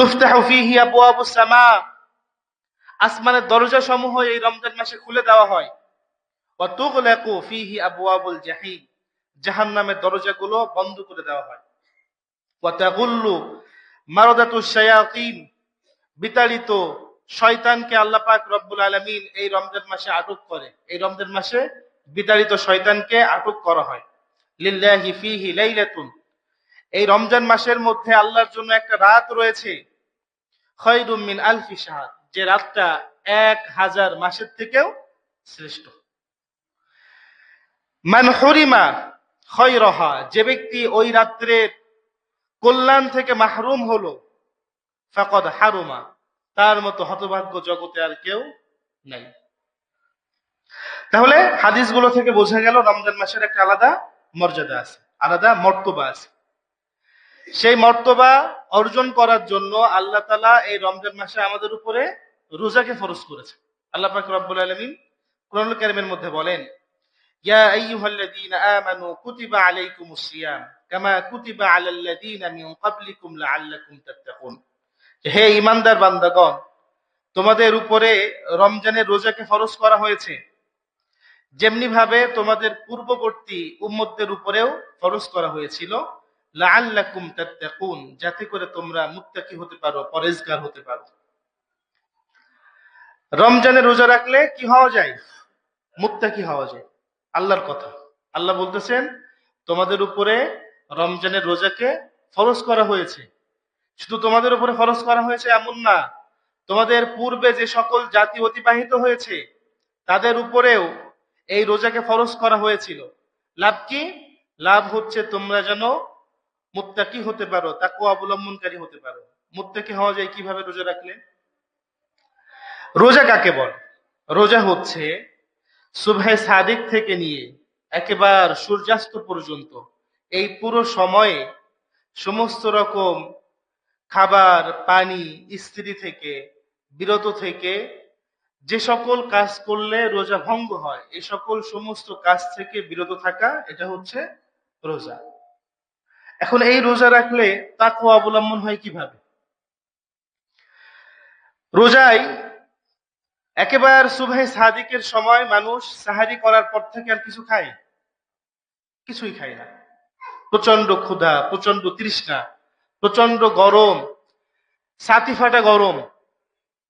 তুফতাহু ফীহি আবওয়াবুস সামা, আসমানের দরজা সমূহ এই রমজান মাসে খুলে দেওয়া হয়। ওয়া তুগলাকু ফীহি আবওয়াবুল জাহিম, জাহান্নামের দরজাগুলো বন্ধ করে দেওয়া হয়। ওয়া তাগুল্লু মারাদাতুশ শায়াতিন, বিতাড়িত শয়তানকে আল্লাহ পাক রব্বুল আলামিন এই রমজান মাসে আটক করে। এই রমজান মাসে বিতাড়িত শয়তানকে আটক করা হয়। লিল্লাহি ফীহি লাইলাতুন, এই রমজান মাসের মধ্যে আল্লাহর জন্য একটা রাত রয়েছে, খায়রুম মিন আলফি শাহর, যে রাতটা 1000 মাসের থেকেও শ্রেষ্ঠ। মান হুরিমা খায়রাহা, যে ব্যক্তি ওই রাত্রের কল্যাণ থেকে মাহরুম হলো, ফাকাদ হারুমা, তার মতো হতভাগ্য জগতে আর কেউ নাই। তাহলে হাদিসগুলো থেকে বোঝা গেল রমজান মাসের একটা আলাদা মর্যাদা আছে, আলাদা মর্তবা আছে। সেই মর্তবা অর্জন করার জন্য আল্লাহ তাআলা এই রমজান মাসে আমাদের উপরে রোজাকে ফরজ করেছে। আল্লাহ পাক রব্বুল আলামিন কোরআনুল কারীমের মধ্যে বলেন, ইয়া আইয়ুহাল্লাযীনা আমানু কুতিবা আলাইকুমুস সিয়াম কামা কুতিবা আলাল্লাযীনা মিন ক্বাবলিকুম লাআল্লাকুম তাত্তাকুন, হে ঈমানদার বান্দাগণ, তোমাদের উপরে রমজানের রোজাকে ফরজ করা হয়েছে যেমনি ভাবে তোমাদের পূর্ববর্তী উম্মতদের উপরেও ফরজ করা হয়েছিল, লাআল্লাকুম তাত্তাকুন, যাতে করে তোমরা মুত্তাকি হতে পারো, পরহেজগার হতে পারো। রমজানের রোজা রাখলে কি হওয়া যায়? মুত্তাকি হওয়া যায়। আল্লাহর কথা, আল্লাহ বলতেছেন তোমাদের উপরে রমজানের রোজাকে ফরজ করা হয়েছে। শুধু তোমাদের উপরে ফরজ করা হয়েছে এমন না, তোমাদের পূর্বে যে সকল জাতি অতিবাহিত হয়েছে তাদের উপরেও এই রোজাকে ফরজ করা হয়েছিল। লাভ কি? লাভ হচ্ছে তোমরা যেন মুত্তাকি হতে পারো, তাকওয়া অবলম্বনকারী হতে পারো। মুত্তাকি হওয়া যায় কিভাবে রোজা রাখলে? রোজা কাকে বলে? রোজা হচ্ছে সুবহে সাদিক থেকে নিয়ে একেবারে সূর্যাস্ত পর্যন্ত এই পুরো সময়ে সমস্ত রকম খাবার, পানি, স্ত্রী থেকে বিরত থেকে যে সকল কাজ করলে রোজা ভঙ্গ হয়, এই সকল সমস্ত কাজ থেকে বিরত থাকা, এটা হচ্ছে রোজা। এখন এই রোজা রাখলে তাকওয়া অবলম্বন হয় কিভাবে? রোজায় একেবারে সুবহে সাদিকের সময় মানুষ সাহারি করার পর থেকে আর কিছু খায়? কিছুই খায় না। প্রচন্ড ক্ষুধা, প্রচন্ড তৃষ্ণা, প্রচন্ড গরম, ছাতি ফাটা গরম,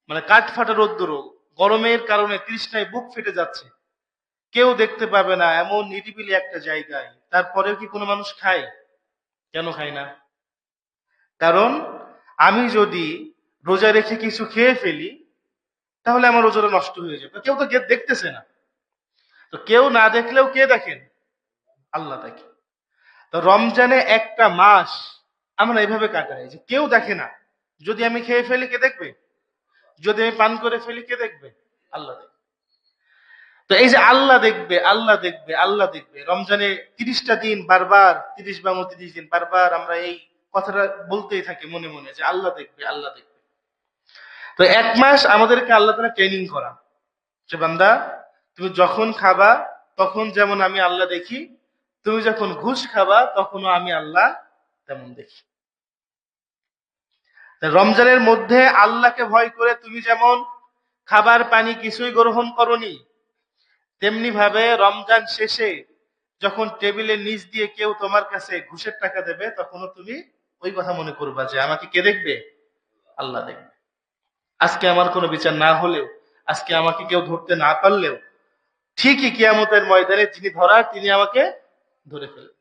মানে কাঠ ফাটা রোদ্দুর, গরমের কারণে তৃষ্ণায় বুক ফেটে যাচ্ছে, কেউ দেখতে পাবে না এমন নিরিবিলি একটা জায়গায়, তারপরেও কি কোনো মানুষ খায়? কেন খায় না? কারণ আমি যদি রোজা রেখে কিছু খেয়ে ফেলি তাহলে আমার রোজাটা নষ্ট হয়ে যাবে। কেউ তো দেখতেছে না, তো কেউ না দেখলেও কে দেখেন? আল্লাহ দেখে। তো রমজানে একটা মাস আমরা এভাবে কাটাই যে কেউ দেখে না, যদি আমি খেয়ে ফেলি কে দেখবে? যদি আমি পান করে ফেলি কে দেখবে? আল্লাহ দেখবে। তো এই যে আল্লাহ দেখবে, আল্লাহ দেখবে, আল্লাহ দেখবে, রমজানে 30টা দিন বারবার, 30 বা 29 দিন বারবার আমরা এই কথাটা বলতেই থাকি মনে মনে যে আল্লাহ দেখবে, আল্লাহ দেখবে। তো এক মাস আমাদেরকে আল্লাহ তাআলা ট্রেনিং করা যে বান্দা, তুমি যখন খাবা তখন যেমন আমি আল্লাহ দেখি, তুমি যখন ঘুষ খাবা তখনও আমি আল্লাহ তেমন দেখি। রমজানের মধ্যে আল্লাহকে ভয় করে তুমি যেমন খাবার পানি কিছুই গ্রহণ করনি, তেমনি ভাবে রমজান শেষে যখন টেবিলের নিচ দিয়ে কেউ তোমার কাছে ঘুষের টাকা দেবে তখনও তুমি ওই কথা মনে করবা যে আমাকে কে দেখবে? আল্লাহ দেখবে। আজকে আমার কোনো বিচার না হলেও, আজকে আমাকে কেউ ধরতে না পারলেও, ঠিকই কিয়ামতের ময়দানে যিনি ধরার তিনি আমাকে ধরে ফেলবেন।